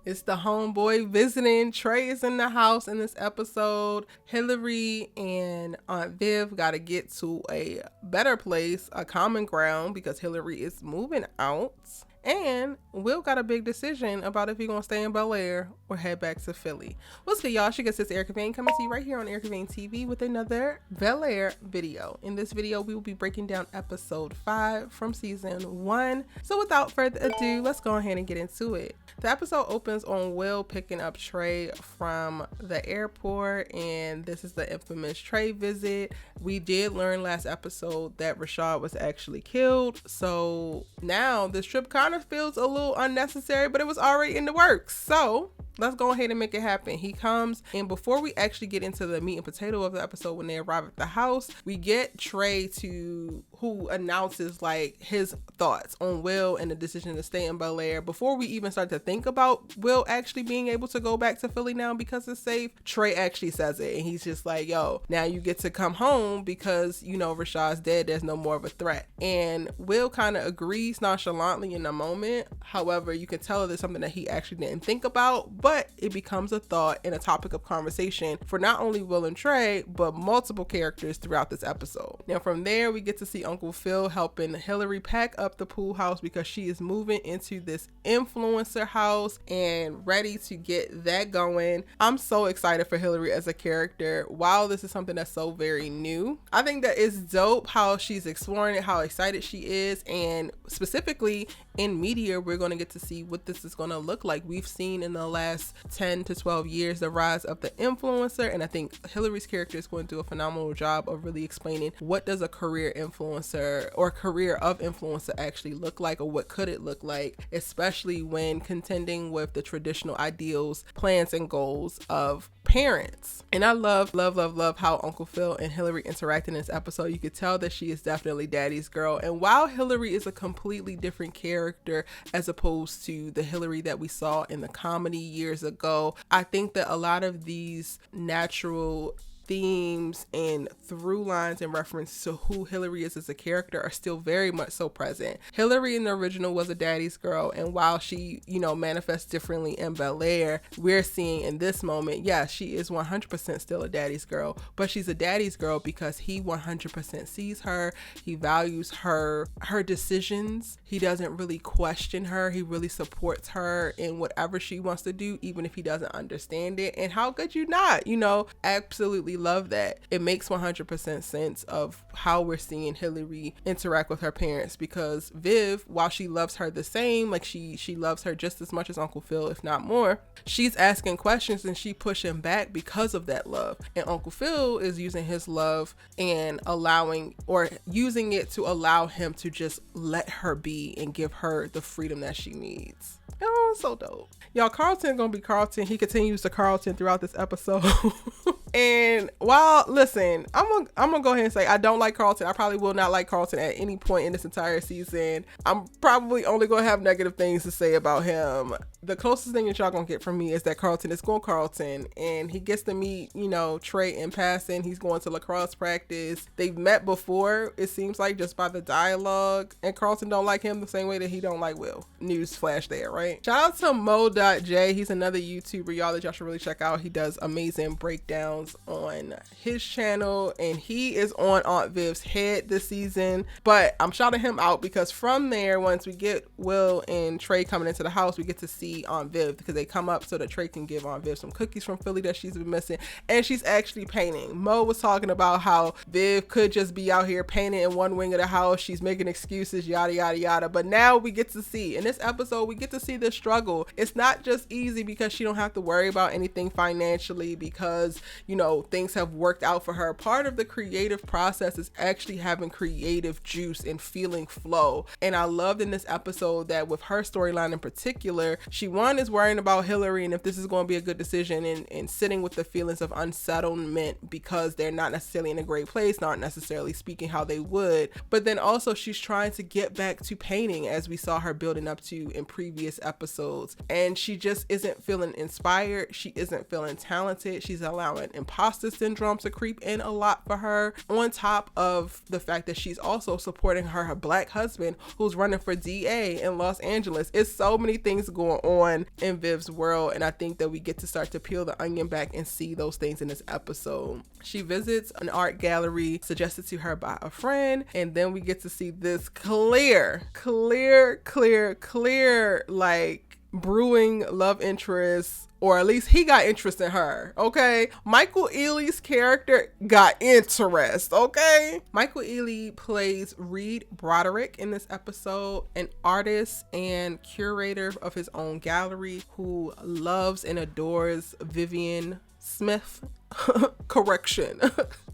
It's the homeboy visiting. Trey is in the house in this episode. Hilary and Aunt Viv got to get to a better place, a common ground, because Hilary is moving out. And Will got a big decision about if he's going to stay in Bel Air or head back to Philly. What's good, y'all? She gets this Erica Vane coming to you right here on Erica Vane TV with another Bel Air video. In this video, we will be breaking down episode 5 from season 1. So without further ado, let's go ahead and get into it. The episode opens on Will picking up Trey from the airport, and this is the infamous Trey visit. We did learn last episode that Rashad was actually killed, so now this trip kind of feels a little unnecessary, but it was already in the works. So let's go ahead and make it happen. He comes, and before we actually get into the meat and potato of the episode, when they arrive at the house, we get Trey who announces like his thoughts on Will and the decision to stay in Bel Air. Before we even start to think about Will actually being able to go back to Philly now because it's safe, Trey actually says it, and he's just like, yo, now you get to come home because, you know, Rashad's dead. There's no more of a threat. And Will kind of agrees nonchalantly in the moment. However, you can tell there's something that he actually didn't think about, but it becomes a thought and a topic of conversation for not only Will and Trey, but multiple characters throughout this episode. Now from there, we get to see Uncle Phil helping Hilary pack up the pool house because she is moving into this influencer house and ready to get that going. I'm so excited for Hilary as a character. While this is something that's so very new, I think that it's dope how she's exploring it, how excited she is, and specifically in media, we're going to get to see what this is going to look like. We've seen in the last 10 to 12 years the rise of the influencer, and I think Hilary's character is going to do a phenomenal job of really explaining what does a career influencer or career of influencer actually look like, or what could it look like, especially when contending with the traditional ideals, plans, and goals of parents. And I love how Uncle Phil and Hilary interact in this episode. You could tell that she is definitely daddy's girl, and while Hilary is a completely different character as opposed to the Hilary that we saw in the comedy years ago, I think that a lot of these natural themes and through lines in reference to who Hilary is as a character are still very much so present. Hilary in the original was a daddy's girl, and while she, you know, manifests differently in Bel Air, we're seeing in this moment, yeah, she is 100% still a daddy's girl, but she's a daddy's girl because he 100% sees her, he values her decisions, he doesn't really question her, he really supports her in whatever she wants to do, even if he doesn't understand it. And how could you not, you know, absolutely love that. It makes 100% sense of how we're seeing Hilary interact with her parents, because Viv, while she loves her the same, like she loves her just as much as Uncle Phil, if not more, she's asking questions and she pushing back because of that love. And Uncle Phil is using his love and allowing, or using it to allow him to just let her be and give her the freedom that she needs. Oh, it's so dope. Y'all, Carlton gonna be Carlton. He continues to Carlton throughout this episode. And while, listen, I'm gonna go ahead and say I don't like Carlton. I probably will not like Carlton at any point in this entire season. I'm probably only gonna have negative things to say about him. The closest thing that y'all gonna get from me is that Carlton is going Carlton, and he gets to meet, you know, Trey in passing. He's going to lacrosse practice. They've met before, it seems like, just by the dialogue, and Carlton don't like him the same way that he don't like Will. News flash there, right? Shout out to Mo.J. He's another YouTuber, y'all, that y'all should really check out. He does amazing breakdowns on his channel, and he is on Aunt Viv's head this season. But I'm shouting him out because from there, once we get Will and Trey coming into the house, we get to see Aunt Viv, because they come up so that Trey can give Aunt Viv some cookies from Philly that she's been missing, and she's actually painting. Mo was talking about how Viv could just be out here painting in one wing of the house, she's making excuses, yada yada yada. But now we get to see, in this episode, we get to see the struggle. It's not just easy because she don't have to worry about anything financially, because, you know, things have worked out for her. Part of the creative process is actually having creative juice and feeling flow. And I loved in this episode that with her storyline in particular, she is worrying about Hilary and if this is going to be a good decision, and sitting with the feelings of unsettlement because they're not necessarily in a great place, not necessarily speaking how they would. But then also she's trying to get back to painting, as we saw her building up to in previous episodes, and she just isn't feeling inspired, she isn't feeling talented, she's allowing imposter syndrome to creep in a lot for her, on top of the fact that she's also supporting her black husband who's running for DA in Los Angeles. It's so many things going on in Viv's world, and I think that we get to start to peel the onion back and see those things in this episode. She visits an art gallery suggested to her by a friend, and then we get to see this clear like brewing love interest, or at least he got interest in her, okay? Michael Ealy's character got interest, okay? Michael Ealy plays Reed Broderick in this episode, an artist and curator of his own gallery who loves and adores Vivian Smith. Correction.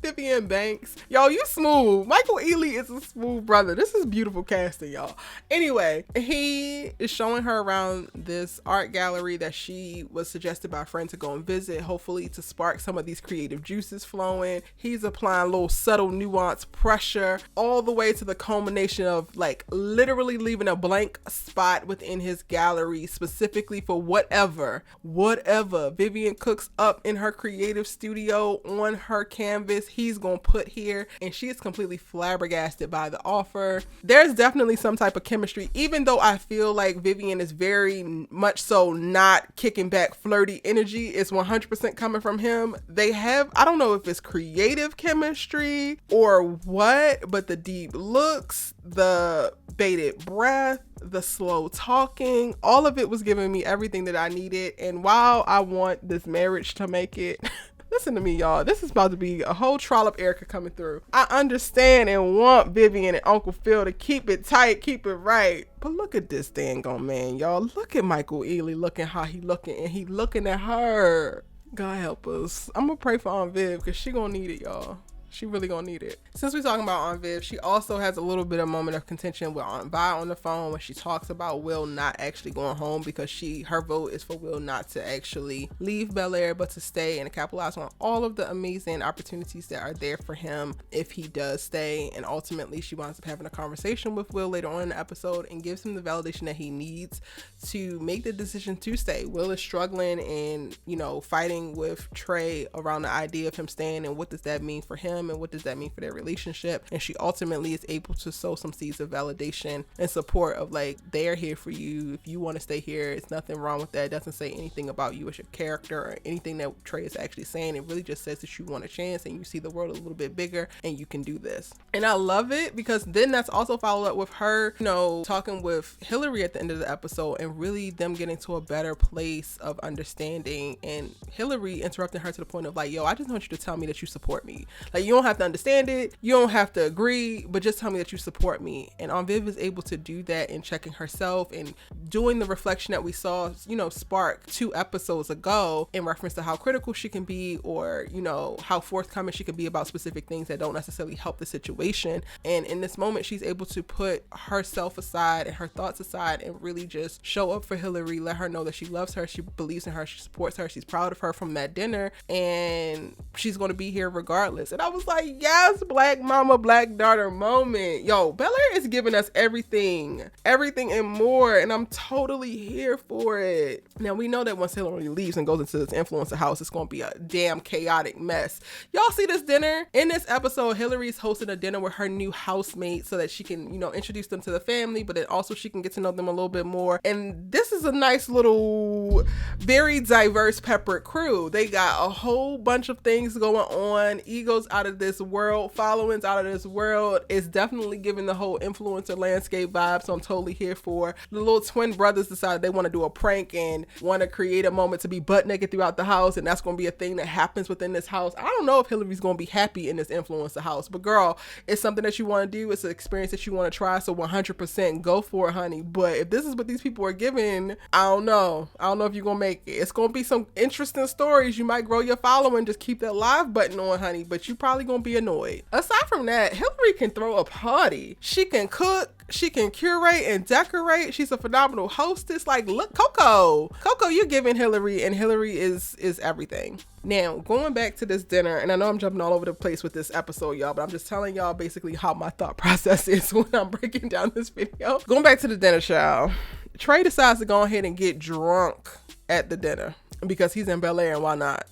Vivian Banks. Y'all, you smooth. Michael Ealy is a smooth brother. This is beautiful casting, y'all. Anyway, he is showing her around this art gallery that she was suggested by a friend to go and visit, hopefully to spark some of these creative juices flowing. He's applying a little subtle nuanced pressure all the way to the culmination of like literally leaving a blank spot within his gallery specifically for whatever Vivian cooks up in her creative studio on her canvas, he's gonna put here, and she is completely flabbergasted by the offer. There's definitely some type of chemistry, even though I feel like Vivian is very much so not kicking back flirty energy. It's 100% coming from him. They have, I don't know if it's creative chemistry or what, but the deep looks, the bated breath, the slow talking, all of it was giving me everything that I needed. And while I want this marriage to make it, listen to me, y'all, this is about to be a whole trollop Erica coming through. I understand and want Vivian and Uncle Phil to keep it tight, keep it right. But look at this dang on man, y'all. Look at Michael Ealy looking how he looking, and he looking at her. God help us. I'm gonna pray for Aunt Viv because she gonna need it, y'all. She really gonna need it. Since we're talking about Aunt Viv, she also has a little bit of moment of contention with Aunt Vi on the phone when she talks about Will not actually going home, because her vote is for Will not to actually leave Bel Air but to stay and capitalize on all of the amazing opportunities that are there for him if he does stay. And ultimately she winds up having a conversation with Will later on in the episode and gives him the validation that he needs to make the decision to stay. Will is struggling and, you know, fighting with Trey around the idea of him staying and what does that mean for him and what does that mean for their relationship. And she ultimately is able to sow some seeds of validation and support of like, they're here for you. If you want to stay here, it's nothing wrong with that. It doesn't say anything about you as your character or anything that Trey is actually saying. It really just says that you want a chance and you see the world a little bit bigger and you can do this. And I love it because then that's also followed up with her, you know, talking with Hilary at the end of the episode and really them getting to a better place of understanding, and Hilary interrupting her to the point of like, yo, I just want you to tell me that you support me. Like, you don't have to understand it, you don't have to agree, but just tell me that you support me. And Aunt Viv is able to do that in checking herself and doing the reflection that we saw, you know, spark 2 episodes ago in reference to how critical she can be, or, you know, how forthcoming she can be about specific things that don't necessarily help the situation. And in this moment, she's able to put herself aside and her thoughts aside and really just show up for Hilary, let her know that she loves her, she believes in her, she supports her, she's proud of her from that dinner, and she's going to be here regardless. And I was like, yes, black mama, black daughter moment. Yo, Bel Air is giving us everything and more, and I'm totally here for it. Now, we know that once Hilary leaves and goes into this influencer house, it's going to be a damn chaotic mess. Y'all see this dinner? In this episode, Hilary's hosting a dinner with her new housemate so that she can, you know, introduce them to the family, but then also she can get to know them a little bit more. And this is a nice little, very diverse peppered crew. They got a whole bunch of things going on, egos out of this world, followings out of this world. It's definitely giving the whole influencer landscape vibe, so I'm totally here for. The little twin brothers decided they want to do a prank and want to create a moment to be butt naked throughout the house, and that's going to be a thing that happens within this house. I don't know if Hilary's going to be happy in this influencer house, but girl, it's something that you want to do. It's an experience that you want to try, so 100% go for it, honey. But if this is what these people are giving, I don't know if you're gonna make it. It's gonna be some interesting stories. You might grow your following. Just keep that live button on, honey, but you probably gonna be annoyed. Aside from that, Hilary can throw a party. She can cook, she can curate and decorate. She's a phenomenal hostess. Like, look, Coco, you're giving Hilary, and Hilary is everything. Now, going back to this dinner, and I know I'm jumping all over the place with this episode, y'all, but I'm just telling y'all basically how my thought process is when I'm breaking down this video. Going back to the dinner, child, Trey decides to go ahead and get drunk at the dinner because he's in Bel Air, and why not?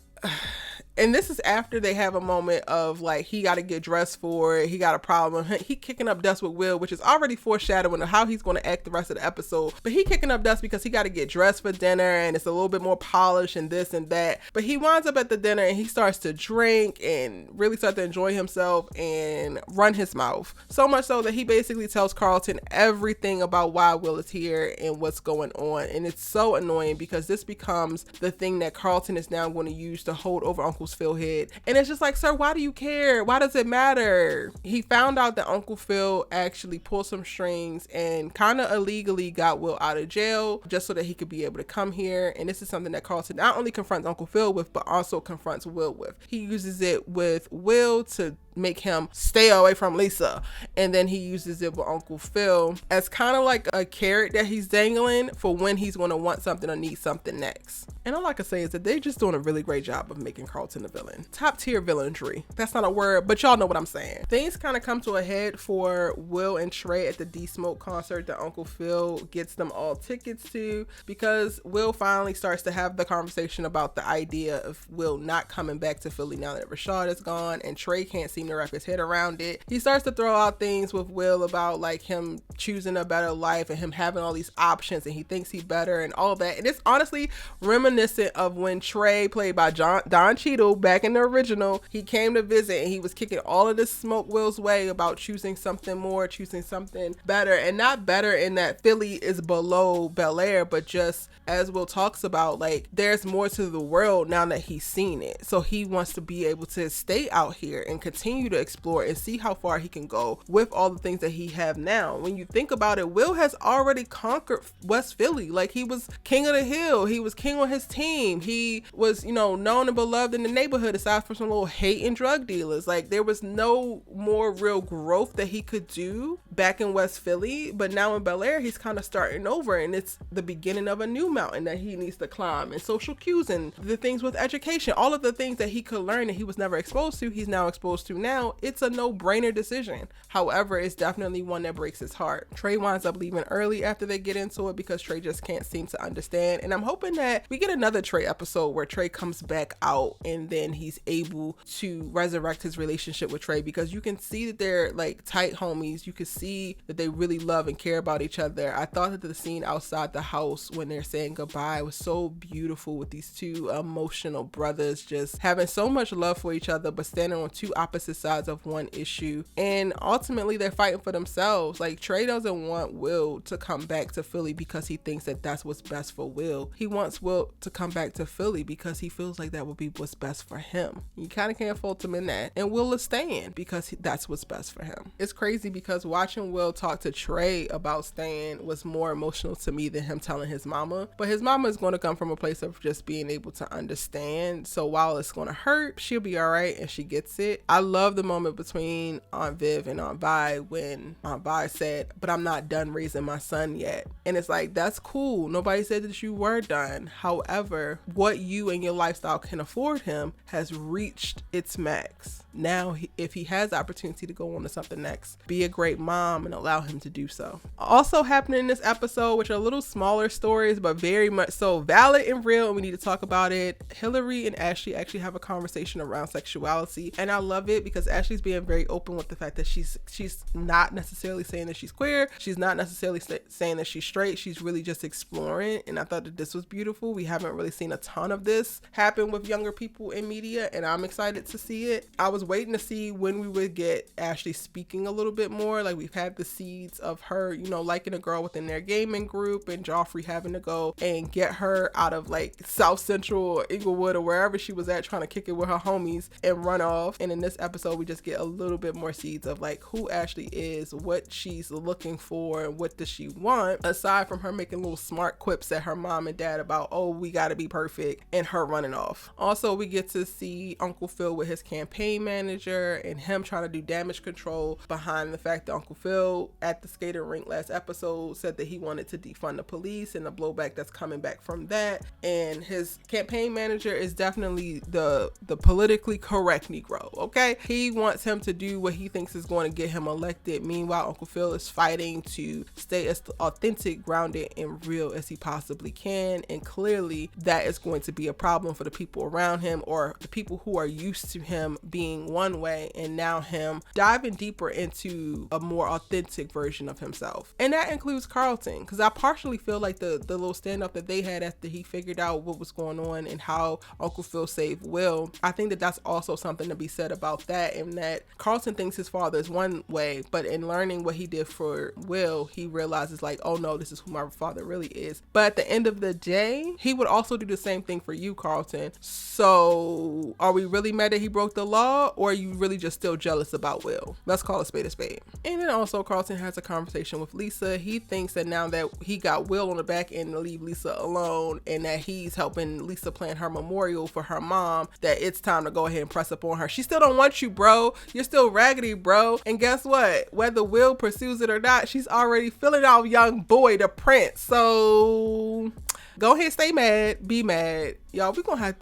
And this is after they have a moment of like, he got to get dressed for it. He got a problem. He kicking up dust with Will, which is already foreshadowing of how he's going to act the rest of the episode. But he kicking up dust because he got to get dressed for dinner and it's a little bit more polished and this and that. But he winds up at the dinner and he starts to drink and really start to enjoy himself and run his mouth. So much so that he basically tells Carlton everything about why Will is here and what's going on. And it's so annoying because this becomes the thing that Carlton is now going to use to hold over Uncle Phil's head. And it's just like, sir, why do you care? Why does it matter? He found out that Uncle Phil actually pulled some strings and kind of illegally got Will out of jail just so that he could be able to come here. And this is something that Carlton not only confronts Uncle Phil with, but also confronts Will with. He uses it with Will to make him stay away from Lisa, and then he uses it with Uncle Phil as kind of like a carrot that he's dangling for when he's going to want something or need something next. And all I can say is that they're just doing a really great job of making Carlton a villain. Top tier villainry. That's not a word, but y'all know what I'm saying. Things kind of come to a head for Will and Trey at the D-Smoke concert that Uncle Phil gets them all tickets to, because Will finally starts to have the conversation about the idea of Will not coming back to Philly now that Rashad is gone, and Trey can't seem to wrap his head around it. He starts to throw out things with Will about like him choosing a better life and him having all these options and he thinks he's better and all that. And it's honestly reminiscent of when Trey, played by Don Cheadle back in the original, he came to visit and he was kicking all of this smoke Will's way about choosing something more, choosing something better, and not better in that Philly is below Bel Air, but just as Will talks about, like, there's more to the world now that he's seen it. So he wants to be able to stay out here and continue to explore and see how far he can go with all the things that he have now. When you think about it, Will has already conquered West Philly. Like, he was king of the hill. He was king on his team. He was, you know, known and beloved in the neighborhood aside from some little hate and drug dealers. Like, there was no more real growth that he could do back in West Philly. But now in Bel Air, he's kind of starting over, and it's the beginning of a new mountain that he needs to climb, and social cues and the things with education, all of the things that he could learn that he was never exposed to, he's now exposed to now. It's a no-brainer decision. However, it's definitely one that breaks his heart. Trey winds up leaving early after they get into it because Trey just can't seem to understand. And I'm hoping that we get another Trey episode where Trey comes back out and then he's able to resurrect his relationship with Trey, because you can see that they're like tight homies. You can see that they really love and care about each other. I thought that the scene outside the house when they're saying goodbye was so beautiful, with these two emotional brothers just having so much love for each other but standing on two opposite sides of one issue, and ultimately they're fighting for themselves. Like, Trey doesn't want Will to come back to Philly because he thinks that that's what's best for Will. He wants Will to come back to Philly because he feels like that would be what's best for him. You kind of can't fault him in that. And Will is staying because that's what's best for him. It's crazy because watching Will talk to Trey about staying was more emotional to me than him telling his mama. But his mama is going to come from a place of just being able to understand. So while it's going to hurt, she'll be all right, and she gets it. I love the moment between Aunt Viv and Aunt Vi when Aunt Vi said, "But I'm not done raising my son yet." And it's like, that's cool. Nobody said that you were done. However, what you and your lifestyle can afford him has reached its max. Now, if he has the opportunity to go on to something next, be a great mom and allow him to do so. Also happening in this episode, which are little smaller stories, but very much so valid and real, and we need to talk about it. Hilary and Ashley actually have a conversation around sexuality, and I love it because Ashley's being very open with the fact that she's not necessarily saying that she's queer. She's not necessarily saying that she's straight. She's really just exploring, and I thought that this was beautiful. We haven't really seen a ton of this happen with younger people in media, and I'm excited to see it. I was waiting to see when we would get Ashley speaking a little bit more. Like, we've had the seeds of her, you know, liking a girl within their gaming group, and Geoffrey having to go and get her out of like South Central or Inglewood or wherever she was at trying to kick it with her homies and run off. And in this episode, we just get a little bit more seeds of like who Ashley is, what she's looking for, and what does she want, aside from her making little smart quips at her mom and dad about, oh, we gotta be perfect, and her running off. Also, we get to see Uncle Phil with his campaign manager and him trying to do damage control behind the fact that Uncle Phil at the skating rink last episode said that he wanted to defund the police and the blowback that's coming back from that. And his campaign manager is definitely the politically correct Negro, okay? He wants him to do what he thinks is going to get him elected. Meanwhile, Uncle Phil is fighting to stay as authentic, grounded, and real as he possibly can. And clearly that is going to be a problem for the people around him, or the people who are used to him being one way, and now him diving deeper into a more authentic version of himself. And that includes Carlton, because I partially feel like the little stand-up that they had after he figured out what was going on and how Uncle Phil saved Will, I think that that's also something to be said about that, and that Carlton thinks his father is one way, but in learning what he did for Will, he realizes like, oh no, this is who my father really is. But at the end of the day, he would also do the same thing for you, Carlton. So are we really mad that he broke the law, or are you really just still jealous about Will? Let's call a spade a spade. And then also Carlton has a conversation with Lisa. He thinks that now that he got Will on the back end to leave Lisa alone, and that he's helping Lisa plan her memorial for her mom, that it's time to go ahead and press up on her. She still don't want you, bro. You're still raggedy, bro. And guess what? Whether Will pursues it or not, she's already filling out young boy, the prince. So go ahead, stay mad, be mad. Y'all, we're gonna have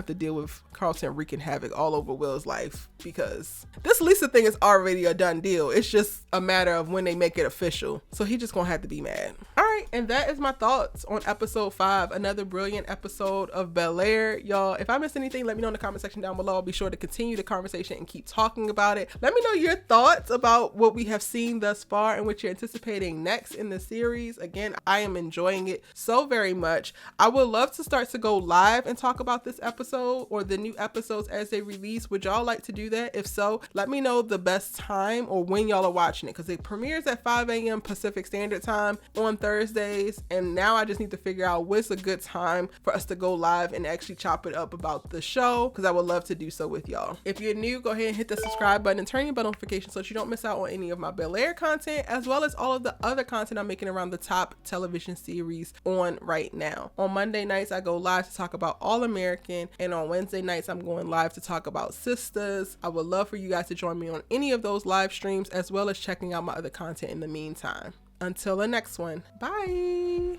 to deal with Carlton wreaking havoc all over Will's life, because this Lisa thing is already a done deal. It's just a matter of when they make it official. So he just gonna have to be mad. All right, and that is my thoughts on episode 5. Another brilliant episode of Bel Air. Y'all, if I missed anything, let me know in the comment section down below. I'll be sure to continue the conversation and keep talking about it. Let me know your thoughts about what we have seen thus far and what you're anticipating next in the series. Again, I am enjoying it so very much. I would love to start to go live and talk about this episode or the new episodes as they release. Would y'all like to do that? If so, let me know the best time or when y'all are watching it, because it premieres at 5 a.m. Pacific Standard Time on Thursdays, and now I just need to figure out what's a good time for us to go live and actually chop it up about the show, because I would love to do so with y'all. If you're new, go ahead and hit the subscribe button and turn your bell notifications so that you don't miss out on any of my Bel Air content, as well as all of the other content I'm making around the top television series on right now. On Monday nights, I go live to talk about All American, and on Wednesday nights, I'm going live to talk about Sisters. I would love for you guys to join me on any of those live streams, as well as checking out my other content in the meantime. Until the next one, bye.